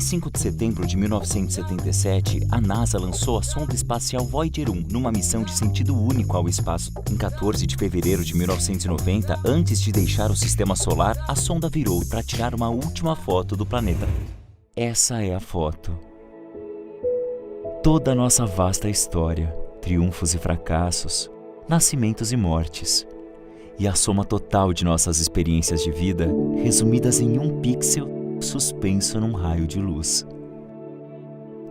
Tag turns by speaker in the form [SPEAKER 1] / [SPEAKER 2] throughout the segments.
[SPEAKER 1] 25 de setembro de 1977, a NASA lançou a sonda espacial Voyager 1 numa missão de sentido único ao espaço. Em 14 de fevereiro de 1990, antes de deixar o sistema solar, a sonda virou para tirar uma última foto do planeta. Essa é a foto. Toda a nossa vasta história, triunfos e fracassos, nascimentos e mortes, e a soma total de nossas experiências de vida, resumidas em um pixel suspenso num raio de luz.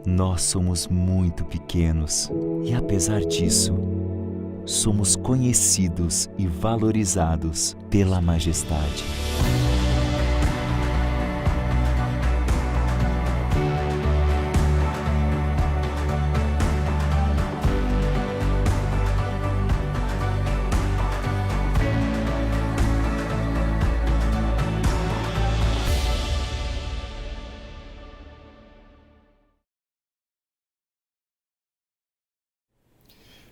[SPEAKER 1] Nós somos muito pequenos e, apesar disso, somos conhecidos e valorizados pela majestade.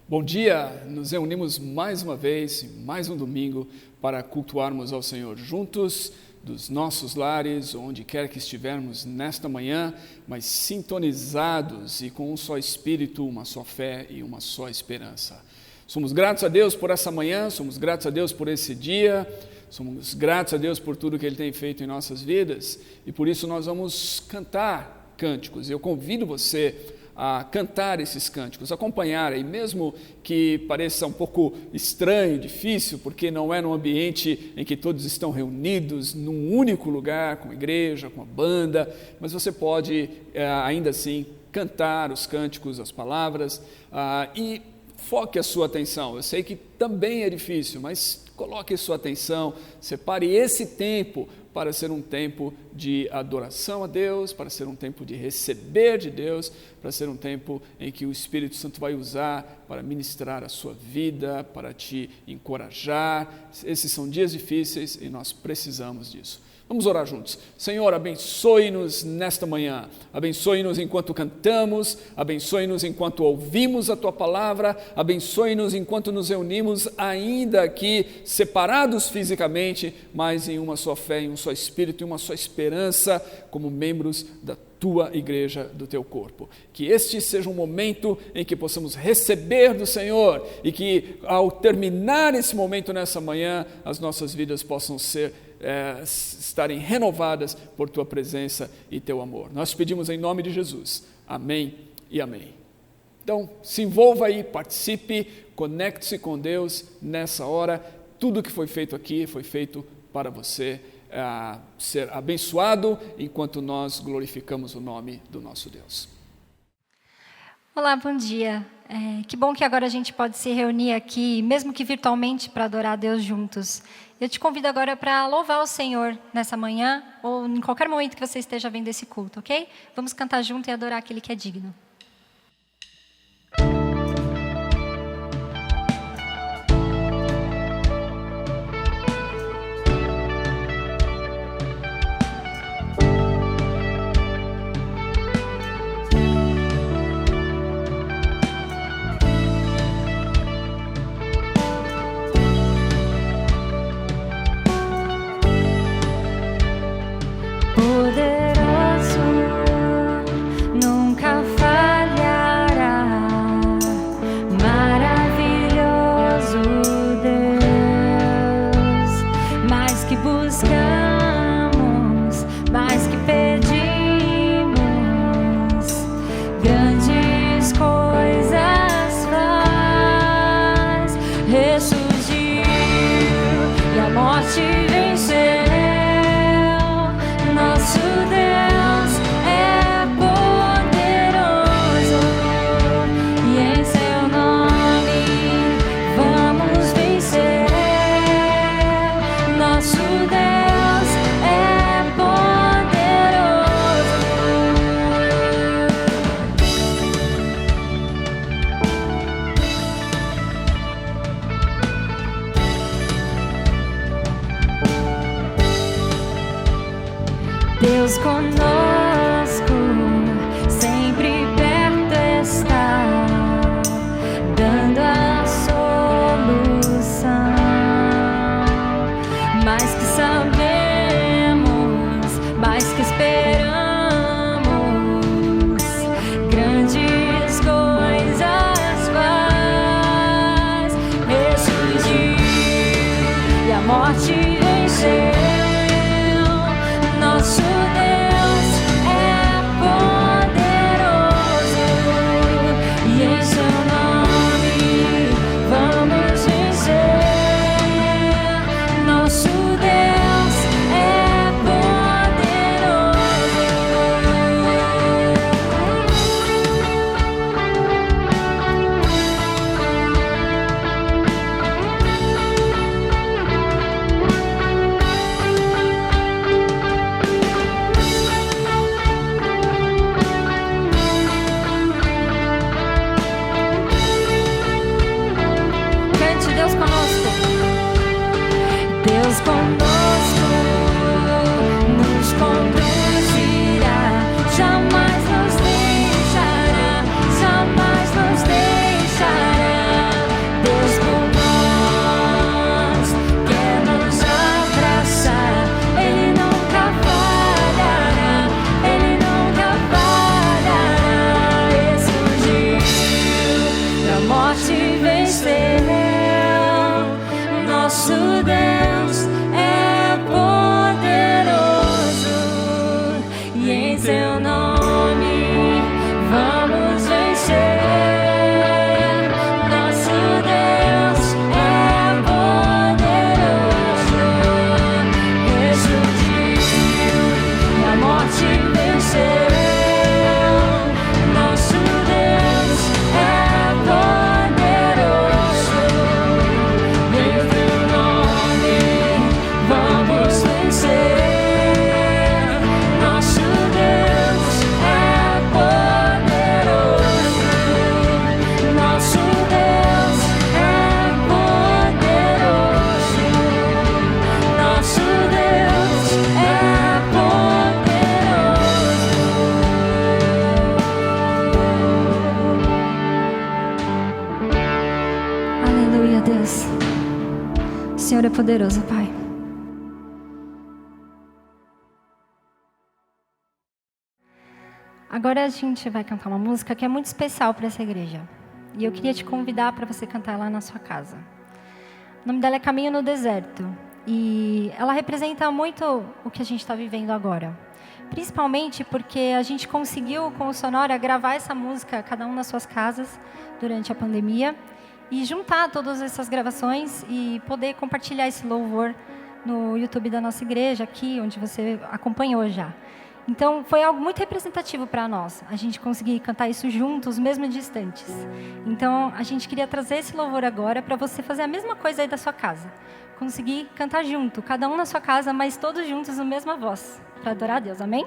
[SPEAKER 2] Bom dia, nos reunimos mais uma vez, mais um domingo, para cultuarmos ao Senhor juntos, dos nossos lares, onde quer que estivermos nesta manhã, mas sintonizados e com um só Espírito, uma só fé e uma só esperança. Somos gratos a Deus por essa manhã, somos gratos a Deus por esse dia, somos gratos a Deus por tudo que Ele tem feito em nossas vidas, e por isso nós vamos cantar cânticos. Eu convido você a cantar esses cânticos, acompanhar, e mesmo que pareça um pouco estranho, difícil, porque não é num ambiente em que todos estão reunidos num único lugar, com a igreja, com a banda, mas você pode ainda assim cantar os cânticos, as palavras, e foque a sua atenção. Eu sei que também é difícil, mas coloque a sua atenção, separe esse tempo para ser um tempo de adoração a Deus, para ser um tempo de receber de Deus, para ser um tempo em que o Espírito Santo vai usar para ministrar a sua vida, para te encorajar. Esses são dias difíceis e nós precisamos disso. Vamos orar juntos. Senhor, abençoe-nos nesta manhã, abençoe-nos enquanto cantamos, abençoe-nos enquanto ouvimos a Tua palavra, abençoe-nos enquanto nos reunimos ainda aqui, separados fisicamente, mas em uma só fé, em um só Espírito, em uma só esperança, como membros da Tua igreja, do Teu corpo. Que este seja um momento em que possamos receber do Senhor e que ao terminar esse momento nessa manhã, as nossas vidas possam estarem renovadas por Tua presença e Teu amor. Nós pedimos em nome de Jesus. Amém e amém. Então, se envolva aí, participe, conecte-se com Deus nessa hora. Tudo que foi feito aqui foi feito para você ser abençoado enquanto nós glorificamos o nome do nosso Deus.
[SPEAKER 3] Olá, bom dia. Que bom que agora a gente pode se reunir aqui, mesmo que virtualmente, para adorar a Deus juntos. Eu te convido agora para louvar o Senhor nessa manhã, ou em qualquer momento que você esteja vendo esse culto, ok? Vamos cantar junto e adorar aquele que é digno. Deus conosco, sempre perto está, dando a solução. Mais que sabemos, mais que esperamos, conosco, nos conduzirá, jamais nos deixará, jamais nos deixará. Deus por nós quer nos abraçar, Ele nunca falhará, Ele nunca falhará. Ressurgiu, da morte venceu, nosso Deus é poderoso, e em seu nome vamos vencer. Nosso Deus é poderoso, ressurgiu, e a morte venceu. Nosso Deus é poderoso, em teu nome vamos vencer. Nosso Deus é poderoso, nosso Deus é poderoso, nosso Deus é poderoso. Aleluia, Deus. O Senhor é poderoso, Pai. Agora a gente vai cantar uma música que é muito especial para essa igreja. E eu queria te convidar para você cantar lá na sua casa. O nome dela é Caminho no Deserto. E ela representa muito o que a gente está vivendo agora. Principalmente porque a gente conseguiu, com o Sonora, gravar essa música, cada um nas suas casas, durante a pandemia. E juntar todas essas gravações e poder compartilhar esse louvor no YouTube da nossa igreja, aqui, onde você acompanhou já. Então, foi algo muito representativo para nós, a gente conseguir cantar isso juntos, mesmo distantes. Então, a gente queria trazer esse louvor agora para você fazer a mesma coisa aí da sua casa. Conseguir cantar junto, cada um na sua casa, mas todos juntos na mesma voz, para adorar a Deus, amém?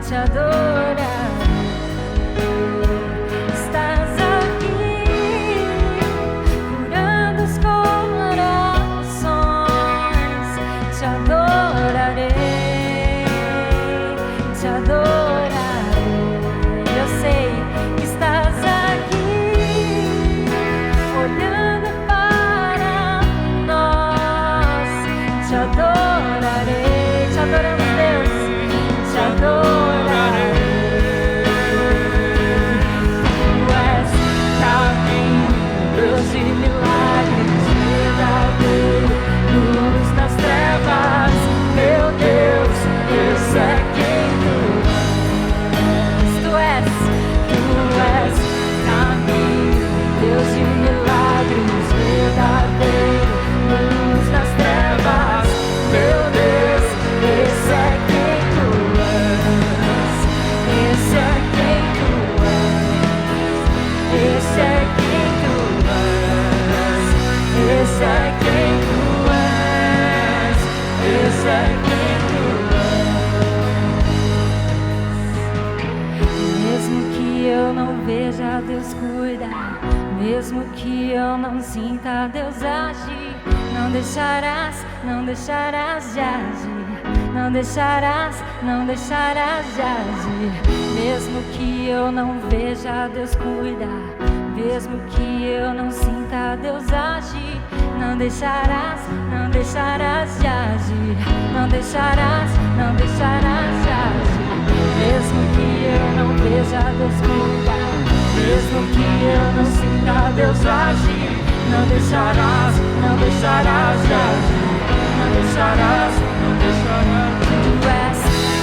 [SPEAKER 3] te adorarei. Estás aqui, curando os corações. Te adorarei, te adorarei. Eu sei que estás aqui, olhando para nós. Te adorarei, te adoramos, Deus, te adorarei. Tu és caminho, Deus de milagres, verdadeiro, luz nas trevas. Meu Deus, esse é quem tu és. Tu és caminho, Deus de milagres, verdadeiro, luz nas trevas. Meu Deus, esse é quem tu és. Esse é quem tu és. Esse é quem tu és. Esse é quem tu és. Esse é quem tu és. Mesmo que eu não veja, Deus cuida. Mesmo que eu não sinta, Deus age. Não deixarás de agir. Não deixarás de agir. Mesmo que eu não veja, Deus cuida. Mesmo que eu não sinta, Deus age. Não deixarás de agir. Não deixarás de agir. Mesmo que eu não veja, Deus cuida. Mesmo que eu não sinta, Deus age. Não deixarás de agir. Não deixarás. Tu és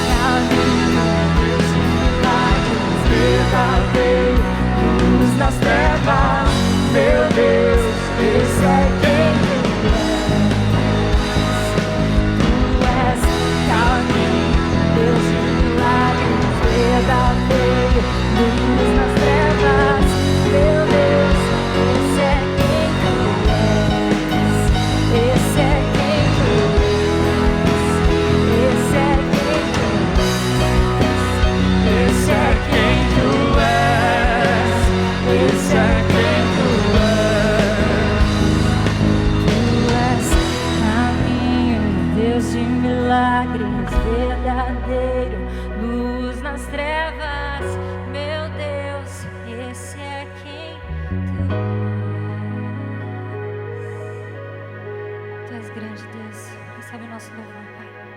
[SPEAKER 3] caminho, Deus de milagres, verdadeiro, luz nas trevas. Meu Deus, esse é quem tu és. Tu és caminho, Deus de milagres, verdadeiro, luz nas trevas. Meu Deus, esse é quem tu és. Esse é quem tu és. Esse é quem tu és. Esse é quem tu és. Esse é quem tu és. Tu és caminho, Deus de milagres, verdadeiro, luz nas trevas. Meu Deus, esse é quem tu és. Tu és grande, Deus. Recebe o nosso louvor, Pai. Amém.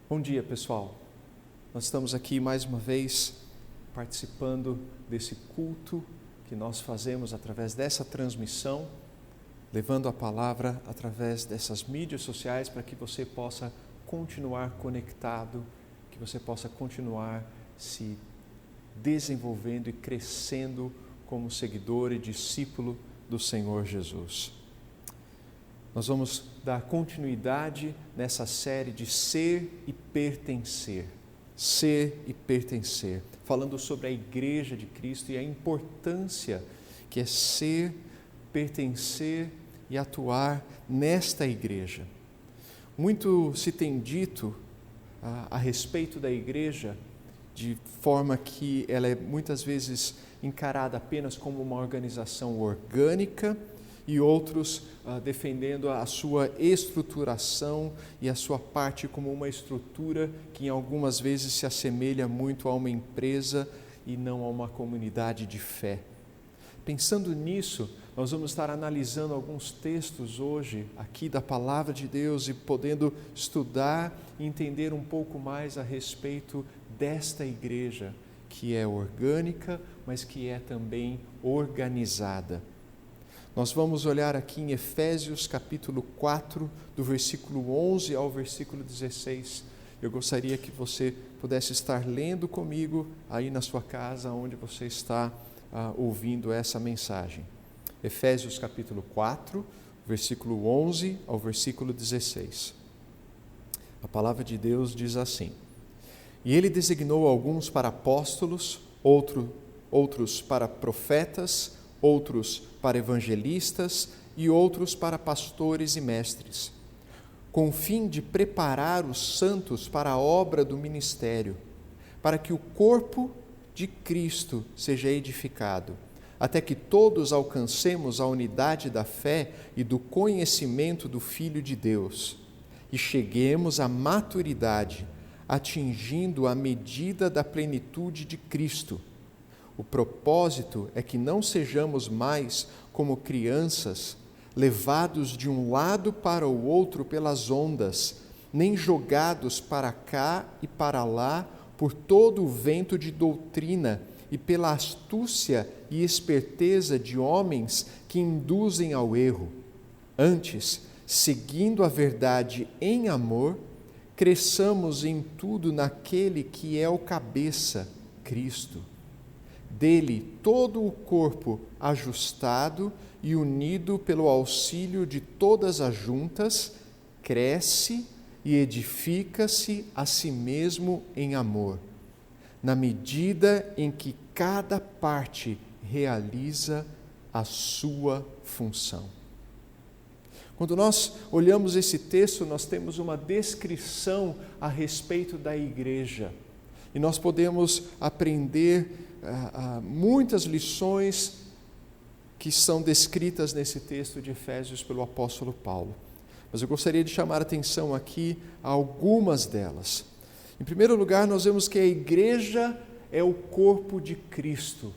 [SPEAKER 4] Bom dia, pessoal. Nós estamos aqui mais uma vez participando desse culto que nós fazemos através dessa transmissão, levando a palavra através dessas mídias sociais para que você possa continuar conectado, que você possa continuar se desenvolvendo e crescendo como seguidor e discípulo do Senhor Jesus. Nós vamos dar continuidade nessa série de ser e pertencer. Ser e pertencer. Falando sobre a Igreja de Cristo e a importância que é ser, pertencer e atuar nesta Igreja. Muito se tem dito a respeito da Igreja, de forma que ela é muitas vezes encarada apenas como uma organização orgânica, e outros defendendo a sua estruturação e a sua parte como uma estrutura que em algumas vezes se assemelha muito a uma empresa e não a uma comunidade de fé. Pensando nisso, nós vamos estar analisando alguns textos hoje aqui da Palavra de Deus e podendo estudar e entender um pouco mais a respeito desta igreja que é orgânica, mas que é também organizada. Nós vamos olhar aqui em Efésios capítulo 4, do versículo 11 ao versículo 16. Eu gostaria que você pudesse estar lendo comigo aí na sua casa, onde você está ouvindo essa mensagem. Efésios capítulo 4, versículo 11 ao versículo 16. A palavra de Deus diz assim: E ele designou alguns para apóstolos, outros para profetas, outros para evangelistas e outros para pastores e mestres, com o fim de preparar os santos para a obra do ministério, para que o corpo de Cristo seja edificado, até que todos alcancemos a unidade da fé e do conhecimento do Filho de Deus, e cheguemos à maturidade, atingindo a medida da plenitude de Cristo. O propósito é que não sejamos mais como crianças, levados de um lado para o outro pelas ondas, nem jogados para cá e para lá por todo o vento de doutrina e pela astúcia e esperteza de homens que induzem ao erro. Antes, seguindo a verdade em amor, cresçamos em tudo naquele que é o cabeça, Cristo. Dele todo o corpo ajustado e unido pelo auxílio de todas as juntas, cresce e edifica-se a si mesmo em amor, na medida em que cada parte realiza a sua função. Quando nós olhamos esse texto, nós temos uma descrição a respeito da igreja. E nós podemos aprender muitas lições que são descritas nesse texto de Efésios pelo apóstolo Paulo. Mas eu gostaria de chamar a atenção aqui a algumas delas. Em primeiro lugar, nós vemos que a igreja é o corpo de Cristo.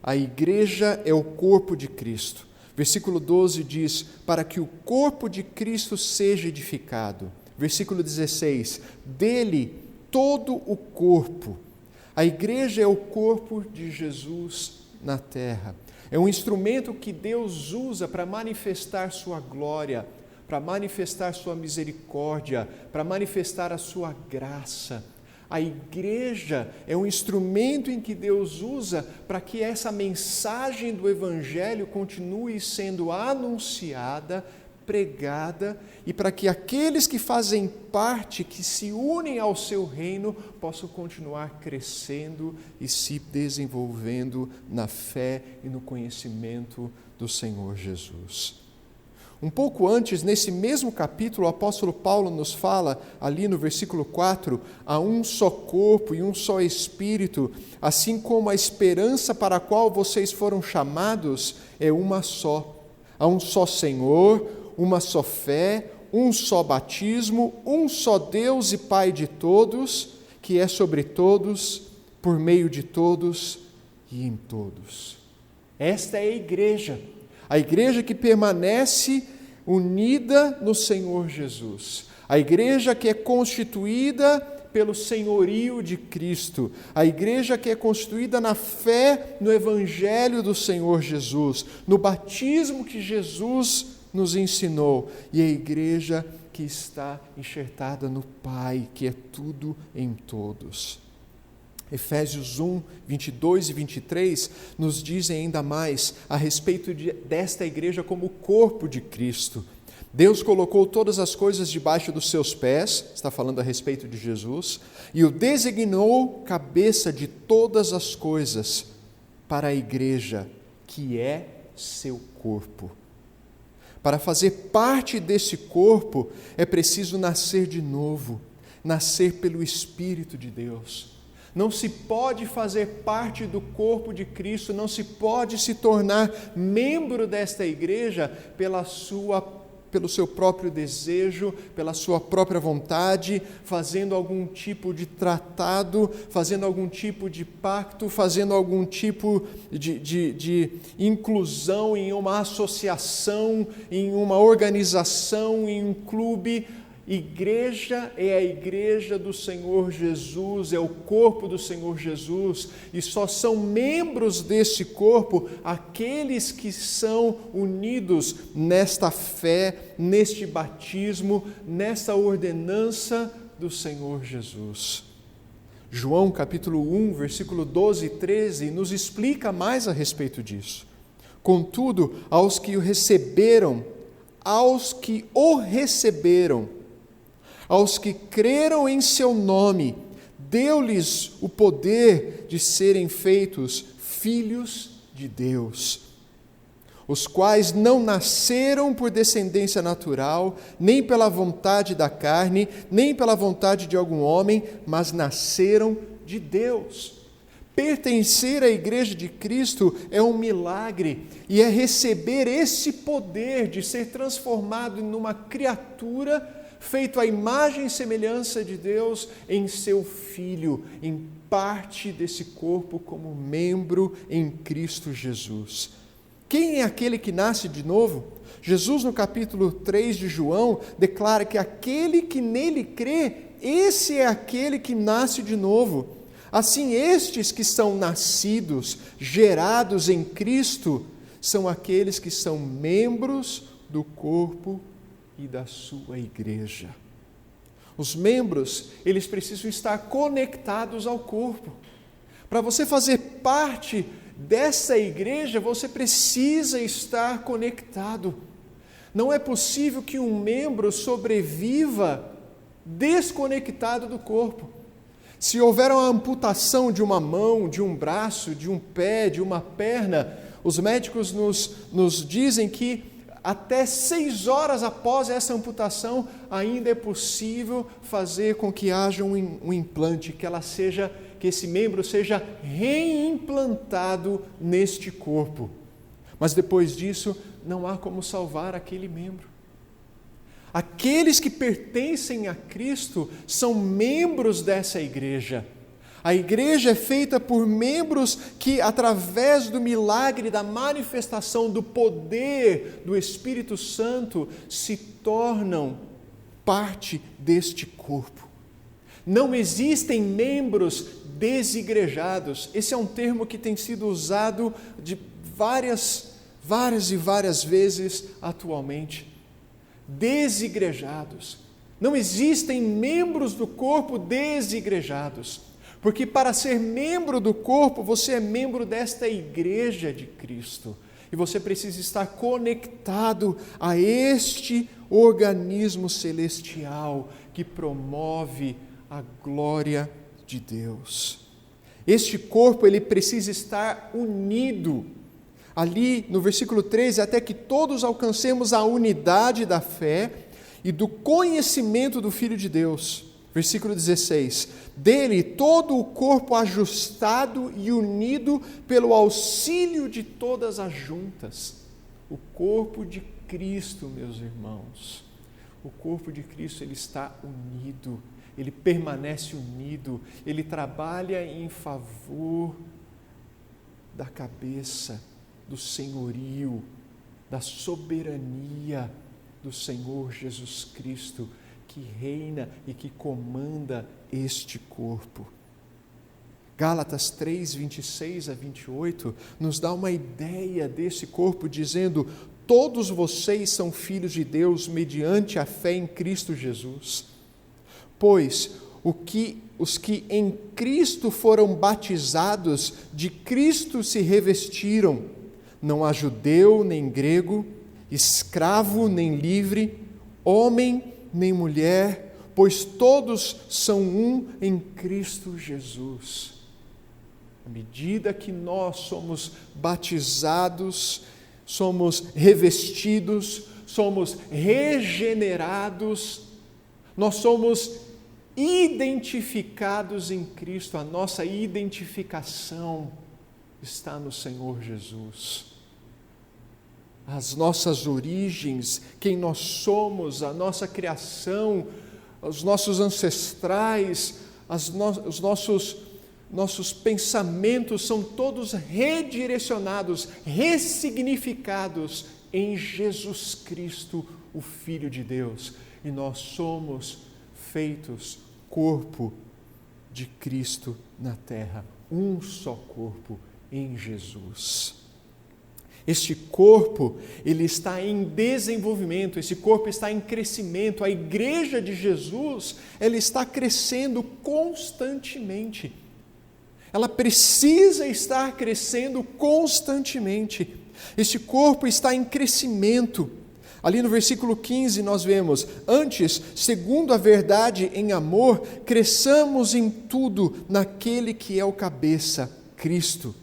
[SPEAKER 4] A igreja é o corpo de Cristo. Versículo 12 diz, para que o corpo de Cristo seja edificado. Versículo 16, dele todo o corpo. A igreja é o corpo de Jesus na terra. É um instrumento que Deus usa para manifestar sua glória, para manifestar sua misericórdia, para manifestar a sua graça. A igreja é um instrumento em que Deus usa para que essa mensagem do Evangelho continue sendo anunciada, pregada, e para que aqueles que fazem parte, que se unem ao seu reino, possam continuar crescendo e se desenvolvendo na fé e no conhecimento do Senhor Jesus. Um pouco antes, nesse mesmo capítulo, o apóstolo Paulo nos fala, ali no versículo 4, há um só corpo e um só Espírito, assim como a esperança para a qual vocês foram chamados é uma só. Há um só Senhor, uma só fé, um só batismo, um só Deus e Pai de todos, que é sobre todos, por meio de todos e em todos. Esta é a igreja que permanece unida no Senhor Jesus, a igreja que é constituída pelo senhorio de Cristo, a igreja que é constituída na fé no Evangelho do Senhor Jesus, no batismo que Jesus nos ensinou, e a igreja que está enxertada no Pai, que é tudo em todos. Efésios 1, 22 e 23 nos dizem ainda mais a respeito desta igreja como o corpo de Cristo. Deus colocou todas as coisas debaixo dos seus pés, está falando a respeito de Jesus, e o designou cabeça de todas as coisas para a igreja, que é seu corpo. Para fazer parte desse corpo, é preciso nascer de novo, nascer pelo Espírito de Deus. Não se pode fazer parte do corpo de Cristo, não se pode se tornar membro desta igreja pelo seu próprio desejo, pela sua própria vontade, fazendo algum tipo de tratado, fazendo algum tipo de pacto, fazendo algum tipo de inclusão em uma associação, em uma organização, em um clube. Igreja é a igreja do Senhor Jesus, é o corpo do Senhor Jesus, e só são membros desse corpo aqueles que são unidos nesta fé, neste batismo, nesta ordenança do Senhor Jesus. João capítulo 1, versículo 12 e 13 nos explica mais a respeito disso. Contudo, aos que o receberam, aos que o receberam, aos que creram em seu nome, deu-lhes o poder de serem feitos filhos de Deus, os quais não nasceram por descendência natural, nem pela vontade da carne, nem pela vontade de algum homem, mas nasceram de Deus. Pertencer à Igreja de Cristo é um milagre e é receber esse poder de ser transformado numa criatura feito à imagem e semelhança de Deus em seu Filho, em parte desse corpo como membro em Cristo Jesus. Quem é aquele que nasce de novo? Jesus, no capítulo 3 de João, declara que aquele que nele crê, esse é aquele que nasce de novo. Assim, estes que são nascidos, gerados em Cristo, são aqueles que são membros do corpo e da sua igreja. Os membros, eles precisam estar conectados ao corpo. Para você fazer parte dessa igreja, você precisa estar conectado. Não é possível que um membro sobreviva desconectado do corpo. Se houver uma amputação de uma mão, de um braço, de um pé, de uma perna, os médicos nos dizem que até 6 horas após essa amputação, ainda é possível fazer com que haja um implante, que esse membro seja reimplantado neste corpo. Mas depois disso, não há como salvar aquele membro. Aqueles que pertencem a Cristo são membros dessa igreja. A igreja é feita por membros que, através do milagre da manifestação do poder do Espírito Santo, se tornam parte deste corpo. Não existem membros desigrejados. Esse é um termo que tem sido usado de várias vezes atualmente. Desigrejados. Não existem membros do corpo desigrejados, porque para ser membro do corpo, você é membro desta igreja de Cristo, e você precisa estar conectado a este organismo celestial que promove a glória de Deus. Este corpo, ele precisa estar unido. Ali no versículo 13, até que todos alcancemos a unidade da fé e do conhecimento do Filho de Deus. Versículo 16, dele todo o corpo ajustado e unido pelo auxílio de todas as juntas. O corpo de Cristo, meus irmãos, o corpo de Cristo, ele está unido, ele permanece unido, ele trabalha em favor da cabeça, do senhorio, da soberania do Senhor Jesus Cristo, que reina e que comanda este corpo. Gálatas 3, 26 a 28, nos dá uma ideia desse corpo, dizendo: todos vocês são filhos de Deus mediante a fé em Cristo Jesus. Pois os que em Cristo foram batizados, de Cristo se revestiram. Não há judeu nem grego, escravo nem livre, homem nem mulher, pois todos são um em Cristo Jesus. À medida que nós somos batizados, somos revestidos, somos regenerados, nós somos identificados em Cristo, a nossa identificação está no Senhor Jesus. As nossas origens, quem nós somos, a nossa criação, os nossos ancestrais, os nossos pensamentos são todos redirecionados, ressignificados em Jesus Cristo, o Filho de Deus. E nós somos feitos corpo de Cristo na terra, um só corpo em Jesus. Este corpo, ele está em desenvolvimento, esse corpo está em crescimento. A igreja de Jesus, ela está crescendo constantemente. Ela precisa estar crescendo constantemente. Este corpo está em crescimento. Ali no versículo 15 nós vemos: antes, segundo a verdade em amor, cresçamos em tudo naquele que é o cabeça, Cristo.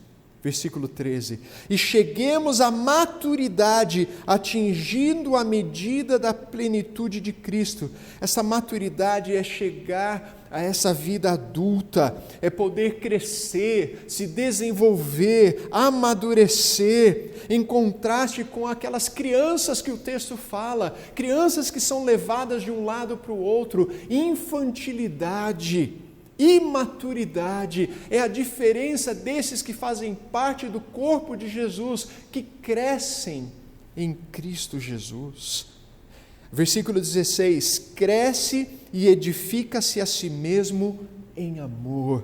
[SPEAKER 4] Versículo 13: e cheguemos à maturidade, atingindo a medida da plenitude de Cristo. Essa maturidade é chegar a essa vida adulta, é poder crescer, se desenvolver, amadurecer, em contraste com aquelas crianças que o texto fala, crianças que são levadas de um lado para o outro. Infantilidade, imaturidade é a diferença desses que fazem parte do corpo de Jesus, que crescem em Cristo Jesus. Versículo 16: cresce e edifica-se a si mesmo em amor.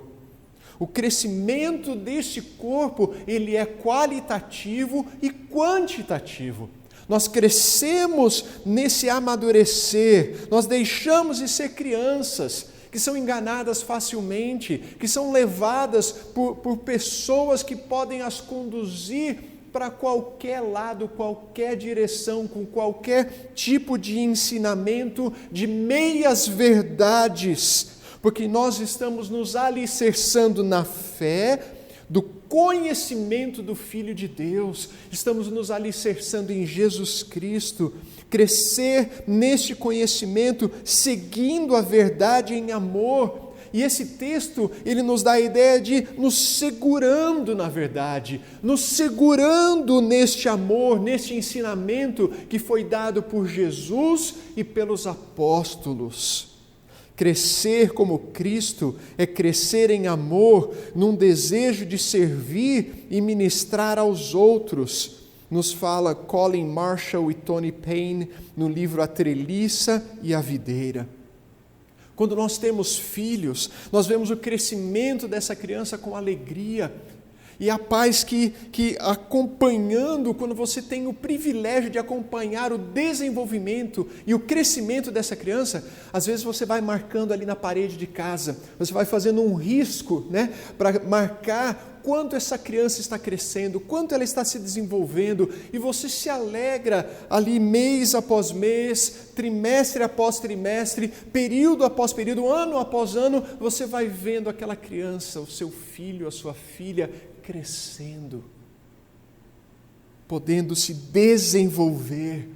[SPEAKER 4] O crescimento deste corpo, ele é qualitativo e quantitativo. Nós crescemos nesse amadurecer, nós deixamos de ser crianças que são enganadas facilmente, que são levadas por pessoas que podem as conduzir para qualquer lado, qualquer direção, com qualquer tipo de ensinamento, de meias verdades, porque nós estamos nos alicerçando na fé, do conhecimento do Filho de Deus, estamos nos alicerçando em Jesus Cristo. Crescer neste conhecimento, seguindo a verdade em amor. E esse texto, ele nos dá a ideia de nos segurando na verdade, nos segurando neste amor, neste ensinamento que foi dado por Jesus e pelos apóstolos. Crescer como Cristo é crescer em amor, num desejo de servir e ministrar aos outros. Nos fala Colin Marshall e Tony Payne no livro A Treliça e a Videira. Quando nós temos filhos, nós vemos o crescimento dessa criança com alegria. E há pais que acompanhando, quando você tem o privilégio de acompanhar o desenvolvimento e o crescimento dessa criança, às vezes você vai marcando ali na parede de casa, você vai fazendo um risco, para marcar quanto essa criança está crescendo, quanto ela está se desenvolvendo, e você se alegra ali mês após mês, trimestre após trimestre, período após período, ano após ano, você vai vendo aquela criança, o seu filho, a sua filha, crescendo, podendo se desenvolver.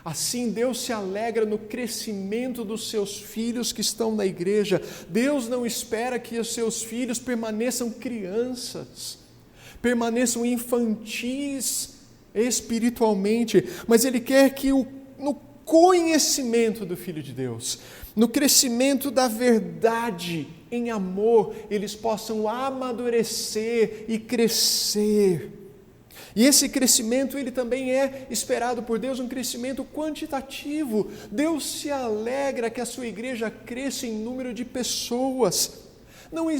[SPEAKER 4] Assim Deus se alegra no crescimento dos seus filhos que estão na igreja. Deus não espera que os seus filhos permaneçam crianças, permaneçam infantis espiritualmente, mas Ele quer que no conhecimento do Filho de Deus, no crescimento da verdade em amor, eles possam amadurecer e crescer. E esse crescimento, ele também é esperado por Deus, um crescimento quantitativo. Deus se alegra que a sua igreja cresça em número de pessoas. Não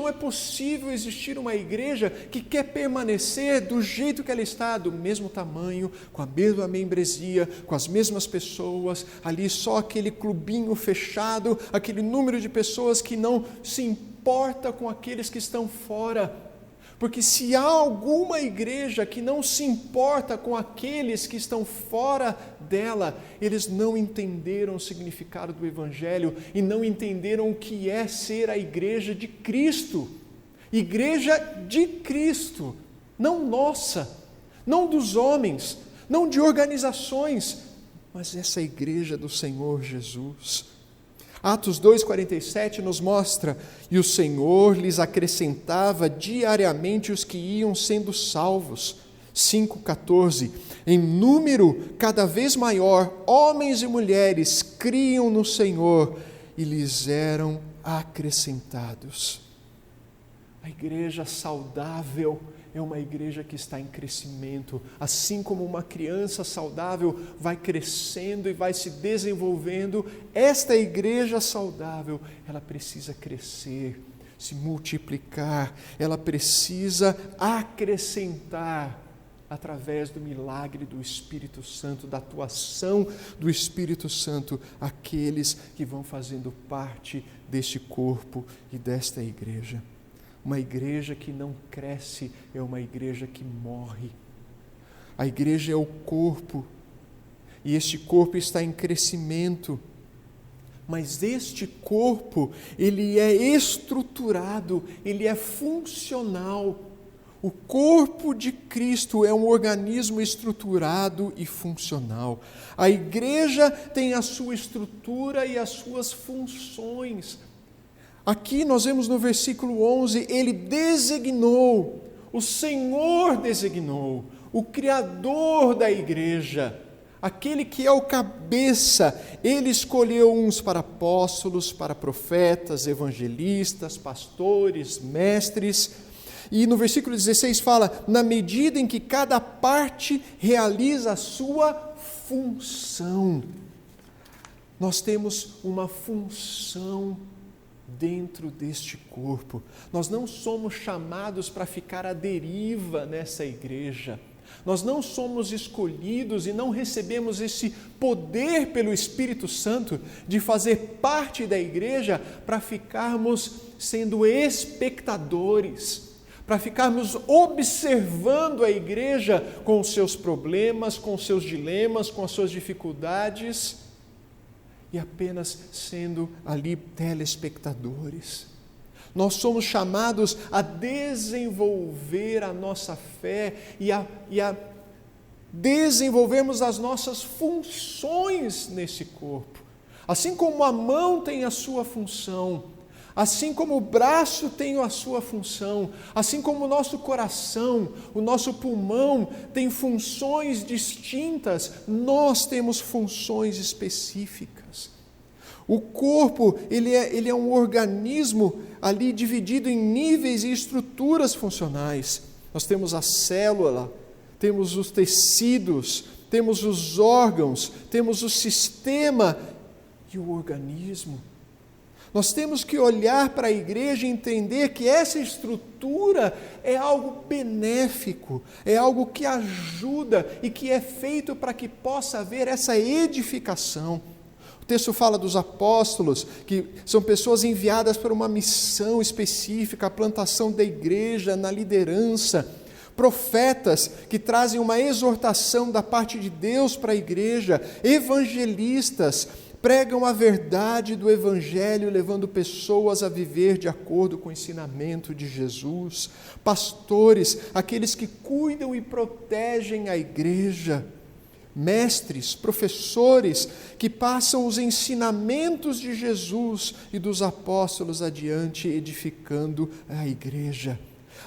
[SPEAKER 4] é possível existir uma igreja que quer permanecer do jeito que ela está, do mesmo tamanho, com a mesma membresia, com as mesmas pessoas, ali só aquele clubinho fechado, aquele número de pessoas que não se importa com aqueles que estão fora. Porque se há alguma igreja que não se importa com aqueles que estão fora dela, eles não entenderam o significado do Evangelho e não entenderam o que é ser a igreja de Cristo. Igreja de Cristo, não nossa, não dos homens, não de organizações, mas essa igreja do Senhor Jesus. Atos 2,47 nos mostra: e o Senhor lhes acrescentava diariamente os que iam sendo salvos. 5,14, em número cada vez maior, homens e mulheres criam no Senhor e lhes eram acrescentados. A igreja saudável é uma igreja que está em crescimento, assim como uma criança saudável vai crescendo e vai se desenvolvendo. Esta igreja saudável, ela precisa crescer, se multiplicar, ela precisa acrescentar através do milagre do Espírito Santo, da atuação do Espírito Santo, aqueles que vão fazendo parte deste corpo e desta igreja. Uma igreja que não cresce é uma igreja que morre. A igreja é o corpo e este corpo está em crescimento. Mas este corpo, ele é estruturado, ele é funcional. O corpo de Cristo é um organismo estruturado e funcional. A igreja tem a sua estrutura e as suas funções. Aqui nós vemos no versículo 11, ele designou, o Senhor designou, o Criador da igreja, aquele que é o cabeça. Ele escolheu uns para apóstolos, para profetas, evangelistas, pastores, mestres. E no versículo 16 fala, na medida em que cada parte realiza a sua função. Nós temos uma função dentro deste corpo. Nós não somos chamados para ficar à deriva nessa igreja. Nós não somos escolhidos e não recebemos esse poder pelo Espírito Santo de fazer parte da igreja para ficarmos sendo espectadores, para ficarmos observando a igreja com os seus problemas, com os seus dilemas, com as suas dificuldades e apenas sendo ali telespectadores. Nós somos chamados a desenvolver a nossa fé e a desenvolvermos as nossas funções nesse corpo. Assim como a mão tem a sua função, assim como o braço tem a sua função, assim como o nosso coração, o nosso pulmão tem funções distintas, nós temos funções específicas. O corpo, ele é um organismo ali dividido em níveis e estruturas funcionais. Nós temos a célula, temos os tecidos, temos os órgãos, temos o sistema e o organismo. Nós temos que olhar para a igreja e entender que essa estrutura é algo benéfico, é algo que ajuda e que é feito para que possa haver essa edificação. O texto fala dos apóstolos, que são pessoas enviadas para uma missão específica, a plantação da igreja, na liderança. Profetas, que trazem uma exortação da parte de Deus para a igreja. Evangelistas, pregam a verdade do Evangelho, levando pessoas a viver de acordo com o ensinamento de Jesus. Pastores, aqueles que cuidam e protegem a igreja. Mestres, professores, que passam os ensinamentos de Jesus e dos apóstolos adiante, edificando a igreja.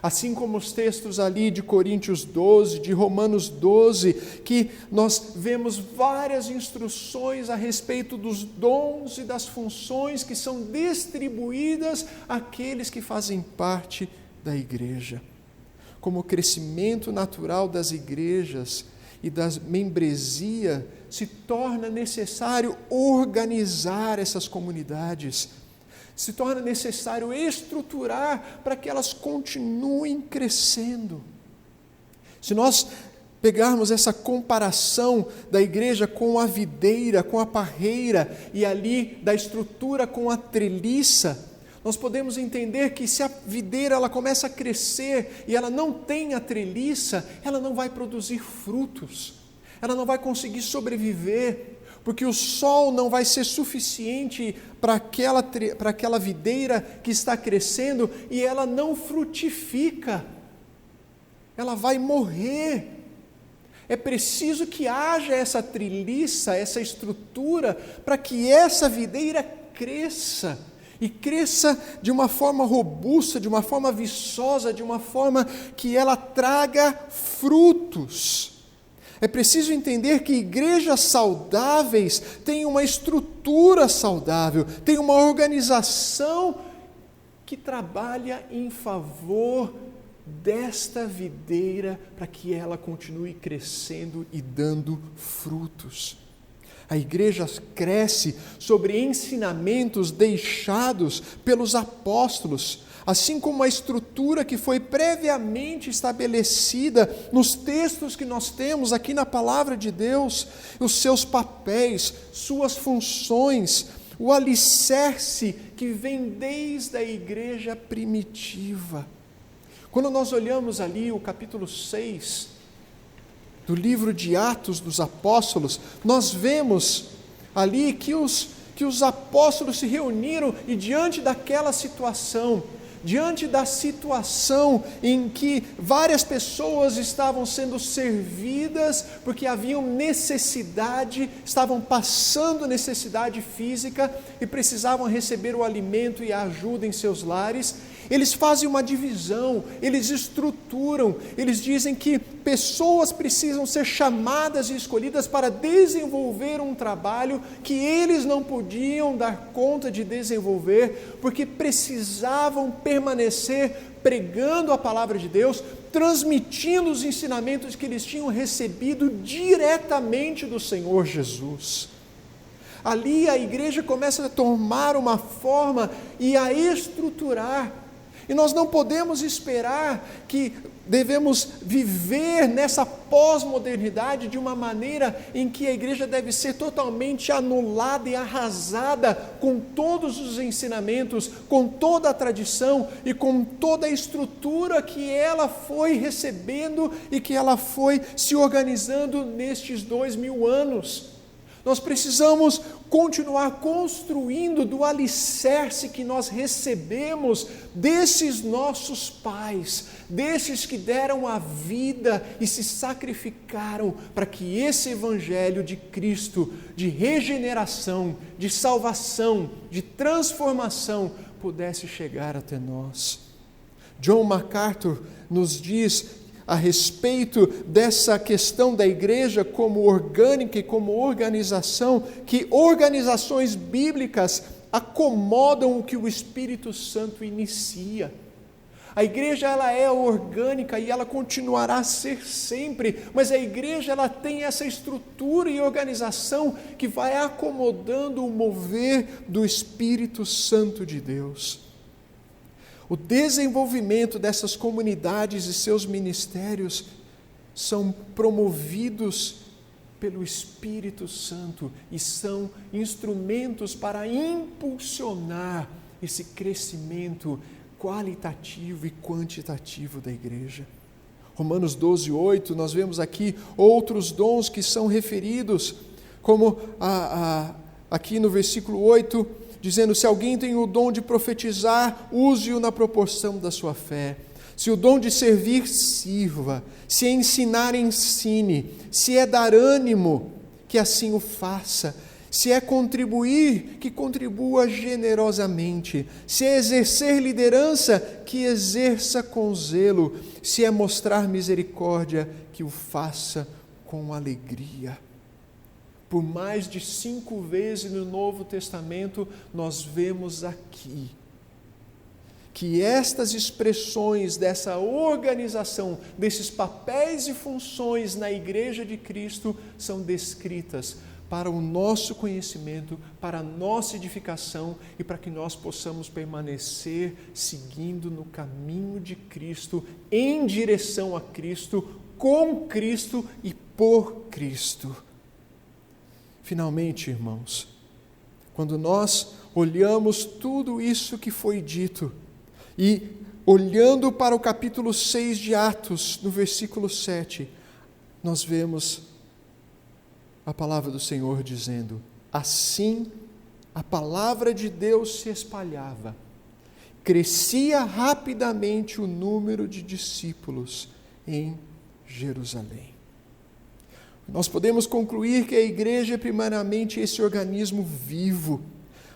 [SPEAKER 4] Assim como os textos ali de Coríntios 12, de Romanos 12, que nós vemos várias instruções a respeito dos dons e das funções que são distribuídas àqueles que fazem parte da igreja. Como o crescimento natural das igrejas e da membresia, se torna necessário organizar essas comunidades, se torna necessário estruturar para que elas continuem crescendo. Se nós pegarmos essa comparação da igreja com a videira, com a parreira, e ali da estrutura com a treliça, nós podemos entender que se a videira ela começa a crescer e ela não tem a treliça, ela não vai produzir frutos, ela não vai conseguir sobreviver, porque o sol não vai ser suficiente para aquela videira que está crescendo e ela não frutifica, ela vai morrer. É preciso que haja essa treliça, essa estrutura, para que essa videira cresça. E cresça de uma forma robusta, de uma forma viçosa, de uma forma que ela traga frutos. É preciso entender que igrejas saudáveis têm uma estrutura saudável, têm uma organização que trabalha em favor desta videira para que ela continue crescendo e dando frutos. A igreja cresce sobre ensinamentos deixados pelos apóstolos, assim como a estrutura que foi previamente estabelecida nos textos que nós temos aqui na Palavra de Deus, os seus papéis, suas funções, o alicerce que vem desde a igreja primitiva. Quando nós olhamos ali o capítulo 6, do livro de Atos dos Apóstolos, nós vemos ali que os apóstolos se reuniram e diante daquela situação, diante da situação em que várias pessoas estavam sendo servidas porque haviam necessidade, estavam passando necessidade física e precisavam receber o alimento e a ajuda em seus lares, eles fazem uma divisão, eles estruturam, eles dizem que pessoas precisam ser chamadas e escolhidas para desenvolver um trabalho que eles não podiam dar conta de desenvolver, porque precisavam permanecer pregando a palavra de Deus, transmitindo os ensinamentos que eles tinham recebido diretamente do Senhor Jesus. Ali a igreja começa a tomar uma forma e a estruturar. E nós não podemos esperar que devemos viver nessa pós-modernidade de uma maneira em que a igreja deve ser totalmente anulada e arrasada com todos os ensinamentos, com toda a tradição e com toda a estrutura que ela foi recebendo e que ela foi se organizando nestes 2000 anos. Nós precisamos continuar construindo do alicerce que nós recebemos desses nossos pais, desses que deram a vida e se sacrificaram para que esse evangelho de Cristo, de regeneração, de salvação, de transformação, pudesse chegar até nós. John MacArthur nos diz a respeito dessa questão da igreja como orgânica e como organização, que organizações bíblicas acomodam o que o Espírito Santo inicia. A igreja ela é orgânica e ela continuará a ser sempre, mas a igreja ela tem essa estrutura e organização que vai acomodando o mover do Espírito Santo de Deus. O desenvolvimento dessas comunidades e seus ministérios são promovidos pelo Espírito Santo e são instrumentos para impulsionar esse crescimento qualitativo e quantitativo da igreja. Romanos 12:8, nós vemos aqui outros dons que são referidos, como aqui no versículo 8, dizendo: se alguém tem o dom de profetizar, use-o na proporção da sua fé. Se o dom de servir, sirva. Se é ensinar, ensine. Se é dar ânimo, que assim o faça. Se é contribuir, que contribua generosamente. Se é exercer liderança, que exerça com zelo. Se é mostrar misericórdia, que o faça com alegria. Por mais de 5 vezes no Novo Testamento, nós vemos aqui que estas expressões dessa organização, desses papéis e funções na Igreja de Cristo são descritas para o nosso conhecimento, para a nossa edificação e para que nós possamos permanecer seguindo no caminho de Cristo, em direção a Cristo, com Cristo e por Cristo. Finalmente, irmãos, quando nós olhamos tudo isso que foi dito e olhando para o capítulo 6 de Atos, no versículo 7, nós vemos a palavra do Senhor dizendo: assim a palavra de Deus se espalhava, crescia rapidamente o número de discípulos em Jerusalém. Nós podemos concluir que a igreja é primeiramente esse organismo vivo,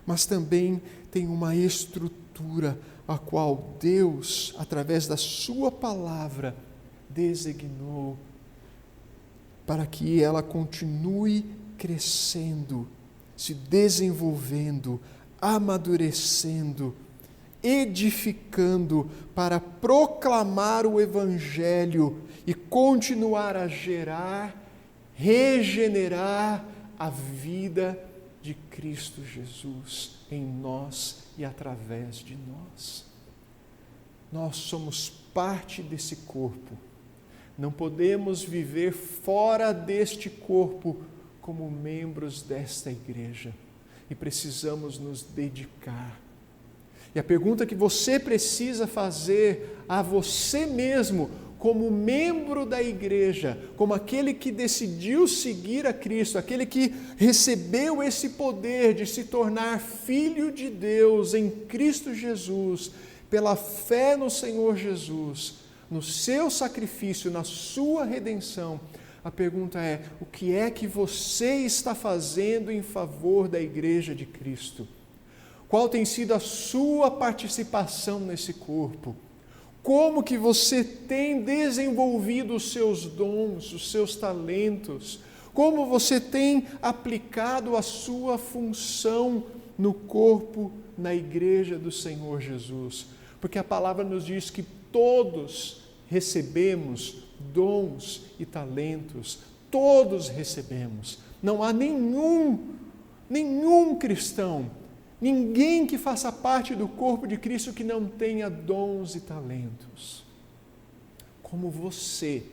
[SPEAKER 4] mas também tem uma estrutura a qual Deus, através da sua palavra, designou para que ela continue crescendo, se desenvolvendo, amadurecendo, edificando para proclamar o Evangelho e continuar a gerar, regenerar a vida de Cristo Jesus em nós e através de nós. Nós somos parte desse corpo. Não podemos viver fora deste corpo como membros desta igreja. E precisamos nos dedicar. E a pergunta que você precisa fazer a você mesmo, como membro da igreja, como aquele que decidiu seguir a Cristo, aquele que recebeu esse poder de se tornar filho de Deus em Cristo Jesus, pela fé no Senhor Jesus, no seu sacrifício, na sua redenção, a pergunta é: o que é que você está fazendo em favor da igreja de Cristo? Qual tem sido a sua participação nesse corpo? Como que você tem desenvolvido os seus dons, os seus talentos? Como você tem aplicado a sua função no corpo, na igreja do Senhor Jesus? Porque a palavra nos diz que todos recebemos dons e talentos, todos recebemos. Não há nenhum cristão, ninguém que faça parte do corpo de Cristo que não tenha dons e talentos. Como você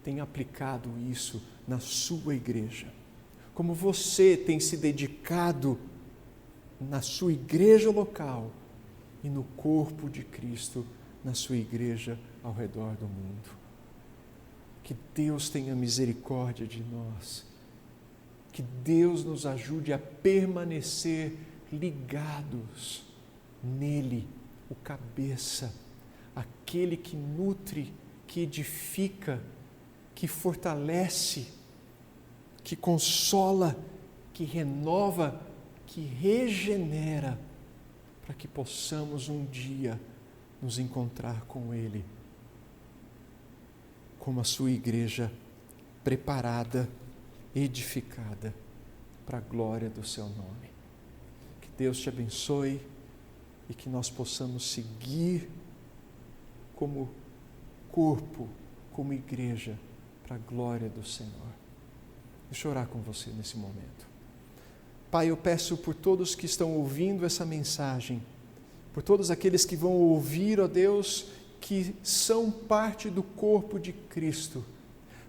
[SPEAKER 4] tem aplicado isso na sua igreja? Como você tem se dedicado na sua igreja local e no corpo de Cristo, na sua igreja ao redor do mundo? Que Deus tenha misericórdia de nós, que Deus nos ajude a permanecer ligados nele, o cabeça, aquele que nutre, que edifica, que fortalece, que consola, que renova, que regenera, para que possamos um dia nos encontrar com ele, como a sua igreja preparada, edificada para a glória do seu nome. Que Deus te abençoe e que nós possamos seguir como corpo, como igreja, para a glória do Senhor. Deixa eu orar com você nesse momento. Pai, eu peço por todos que estão ouvindo essa mensagem, por todos aqueles que vão ouvir, ó Deus, que são parte do corpo de Cristo,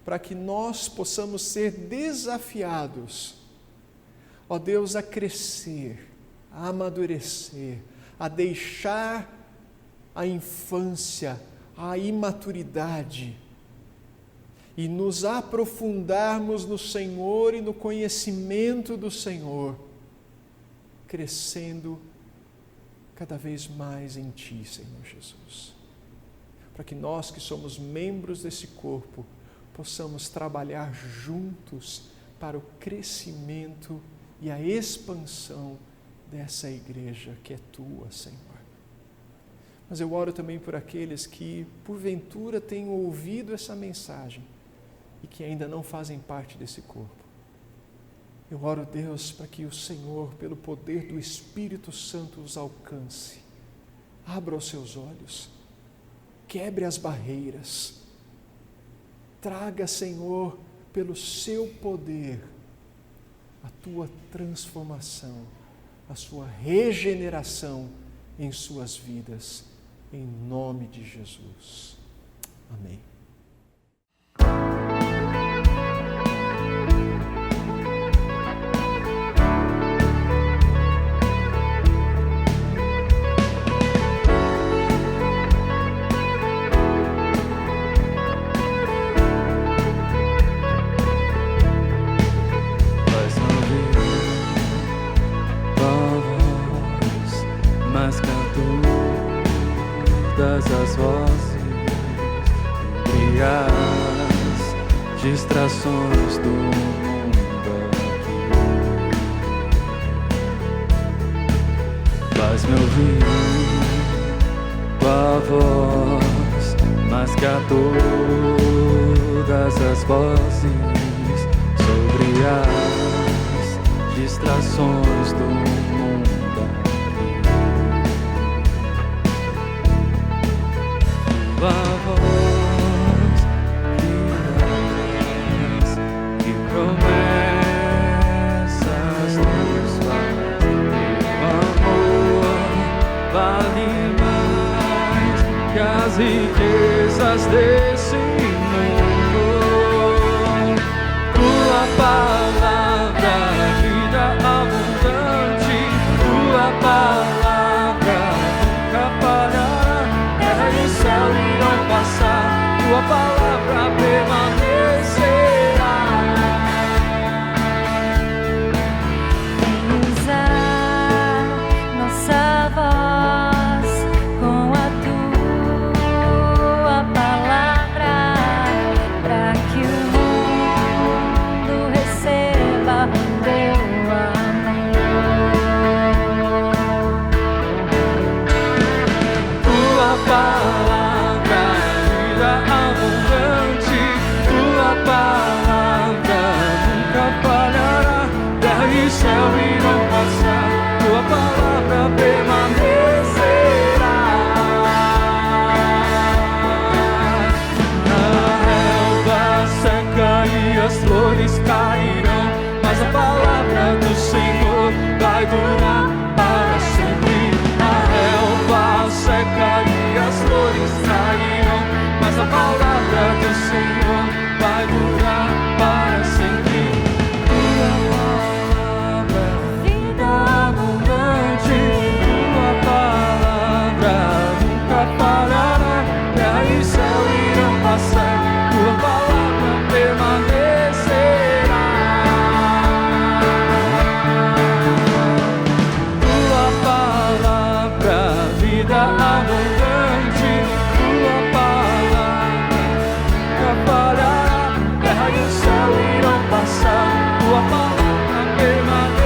[SPEAKER 4] para que nós possamos ser desafiados, ó Deus, a crescer, a amadurecer, a deixar a infância, a imaturidade e nos aprofundarmos no Senhor e no conhecimento do Senhor, crescendo cada vez mais em Ti, Senhor Jesus. Para que nós que somos membros desse corpo possamos trabalhar juntos para o crescimento e a expansão dessa igreja que é Tua, Senhor. Mas eu oro também por aqueles que porventura tenham ouvido essa mensagem e que ainda não fazem parte desse corpo. Eu oro, Deus, para que o Senhor, pelo poder do Espírito Santo, os alcance. Abra os seus olhos, quebre as barreiras, traga, Senhor, pelo seu poder, a Tua transformação, a Sua regeneração em suas vidas, em nome de Jesus. Amém.
[SPEAKER 5] As vozes e as distrações do mundo aqui, faz-me ouvir tua voz, mais que a todas as vozes, sobre as distrações do mundo. A voz que promessas nos faz, o amor vale mais que as riquezas desse mundo. Tua palavra, vida abundante, tua palavra nunca parará. Terra e céu irão passar, tua palavra permanecerá.
[SPEAKER 3] Usar nossa voz com a tua palavra, para que o mundo receba teu amor.
[SPEAKER 5] Tua palavra, vida abundante, tua palavra nunca falhará. Terra e céu irão passar, tua palavra permanecerá. A relva seca e as flores cairão, mas a palavra do Senhor vai durar para sempre. A relva seca e as flores cairão, mas a palavra do Senhor vai durar para sempre. Tua palavra, vida abundante, tua palavra nunca falhará. Terra e céu irão passar, tua palavra permanecerá. Tua palavra, vida abundante, tua palavra nunca falhará. Terra e o céu irão passar, tua palavra permanecerá.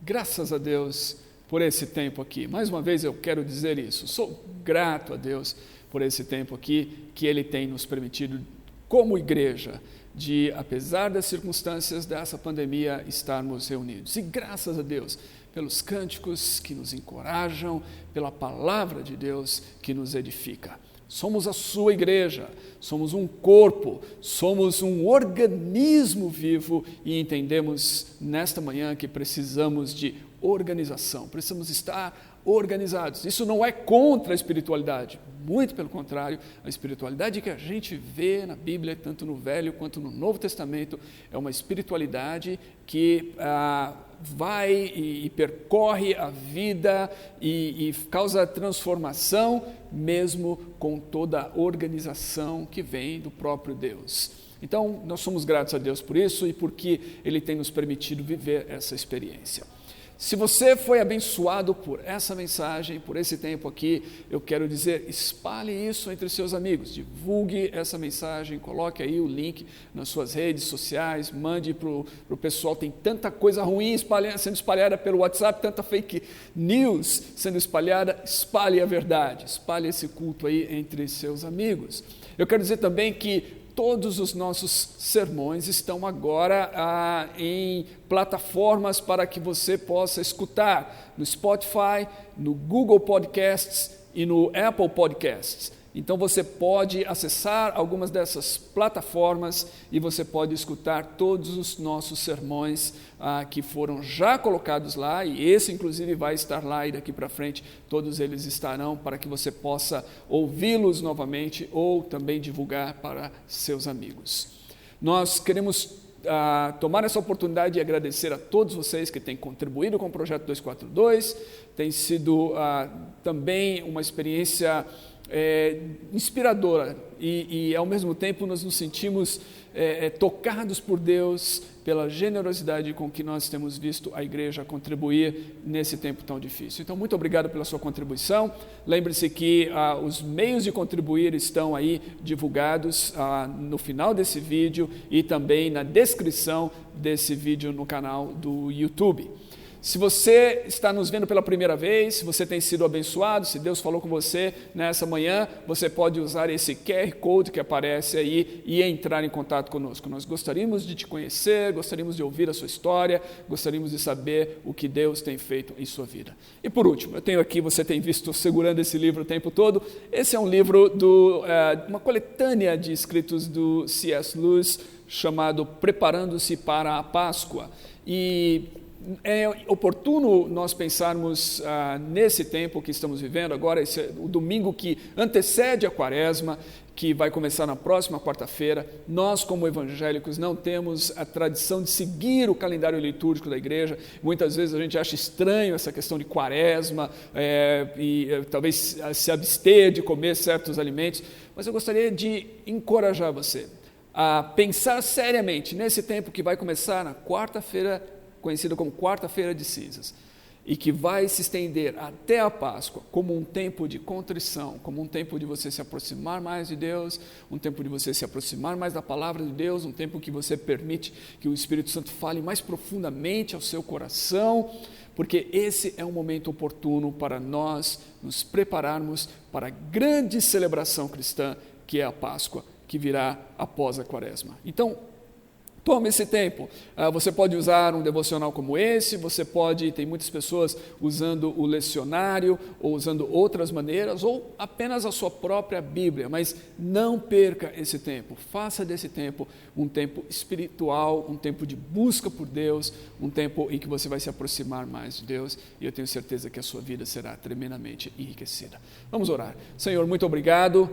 [SPEAKER 2] Graças a Deus por esse tempo aqui. Mais uma vez eu quero dizer isso. Sou grato a Deus por esse tempo aqui que Ele tem nos permitido, como igreja, de, apesar das circunstâncias dessa pandemia, estarmos reunidos. E graças a Deus pelos cânticos que nos encorajam, pela palavra de Deus que nos edifica. Somos a sua igreja, somos um corpo, somos um organismo vivo e entendemos nesta manhã que precisamos de organização, precisamos estar organizados. Isso não é contra a espiritualidade, muito pelo contrário, a espiritualidade que a gente vê na Bíblia, tanto no Velho quanto no Novo Testamento, é uma espiritualidade que vai e percorre a vida e causa transformação, mesmo com toda a organização que vem do próprio Deus. Então, nós somos gratos a Deus por isso e porque Ele tem nos permitido viver essa experiência. Se você foi abençoado por essa mensagem, por esse tempo aqui, eu quero dizer, espalhe isso entre seus amigos, divulgue essa mensagem, coloque aí o link nas suas redes sociais, mande para o pessoal, tem tanta coisa ruim sendo espalhada pelo WhatsApp, tanta fake news sendo espalhada, espalhe a verdade, espalhe esse culto aí entre seus amigos. Eu quero dizer também que todos os nossos sermões estão agora em plataformas para que você possa escutar no Spotify, no Google Podcasts e no Apple Podcasts. Então você pode acessar algumas dessas plataformas e você pode escutar todos os nossos sermões que foram já colocados lá, e esse inclusive vai estar lá e daqui para frente todos eles estarão para que você possa ouvi-los novamente ou também divulgar para seus amigos. Nós queremos tomar essa oportunidade e agradecer a todos vocês que têm contribuído com o Projeto 242, tem sido também uma experiência inspiradora e ao mesmo tempo nós nos sentimos tocados por Deus pela generosidade com que nós temos visto a igreja contribuir nesse tempo tão difícil. Então, muito obrigado pela sua contribuição. Lembre-se que os meios de contribuir estão aí divulgados no final desse vídeo e também na descrição desse vídeo no canal do YouTube. Se você está nos vendo pela primeira vez, se você tem sido abençoado, se Deus falou com você nessa manhã, você pode usar esse QR Code que aparece aí e entrar em contato conosco. Nós gostaríamos de te conhecer, gostaríamos de ouvir a sua história, gostaríamos de saber o que Deus tem feito em sua vida. E por último, eu tenho aqui, você tem visto segurando esse livro o tempo todo, esse é um livro uma coletânea de escritos do C.S. Lewis, chamado Preparando-se para a Páscoa. E é oportuno nós pensarmos nesse tempo que estamos vivendo agora, esse é o domingo que antecede a Quaresma, que vai começar na próxima quarta-feira. Nós, como evangélicos, não temos a tradição de seguir o calendário litúrgico da igreja. Muitas vezes a gente acha estranho essa questão de Quaresma e talvez se abster de comer certos alimentos, mas eu gostaria de encorajar você a pensar seriamente nesse tempo que vai começar na quarta-feira, conhecida como Quarta-feira de Cinzas, e que vai se estender até a Páscoa, como um tempo de contrição, como um tempo de você se aproximar mais de Deus, um tempo de você se aproximar mais da Palavra de Deus, um tempo que você permite que o Espírito Santo fale mais profundamente ao seu coração, porque esse é um momento oportuno para nós nos prepararmos para a grande celebração cristã, que é a Páscoa, que virá após a Quaresma. Então, tome esse tempo. Você pode usar um devocional como esse, tem muitas pessoas usando o lecionário, ou usando outras maneiras, ou apenas a sua própria Bíblia, mas não perca esse tempo. Faça desse tempo um tempo espiritual, um tempo de busca por Deus, um tempo em que você vai se aproximar mais de Deus, e eu tenho certeza que a sua vida será tremendamente enriquecida. Vamos orar. Senhor, muito obrigado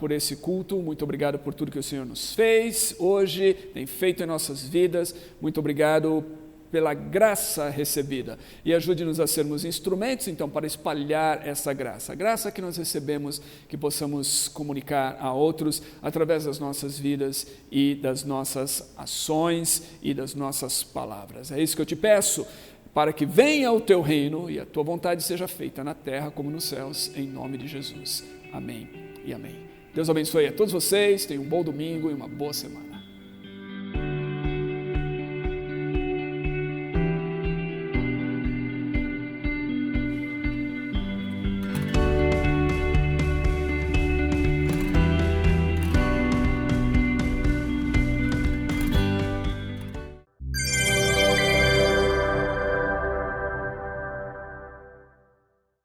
[SPEAKER 2] por esse culto, muito obrigado por tudo que o Senhor nos fez hoje, tem feito em nossas vidas. Muito obrigado pela graça recebida, e ajude-nos a sermos instrumentos então para espalhar essa graça, a graça que nós recebemos, que possamos comunicar a outros através das nossas vidas e das nossas ações e das nossas palavras. É isso que eu te peço, para que venha o teu reino e a tua vontade seja feita na terra como nos céus, em nome de Jesus. Amém e amém. Deus abençoe a todos vocês, tenham um bom domingo e uma boa semana.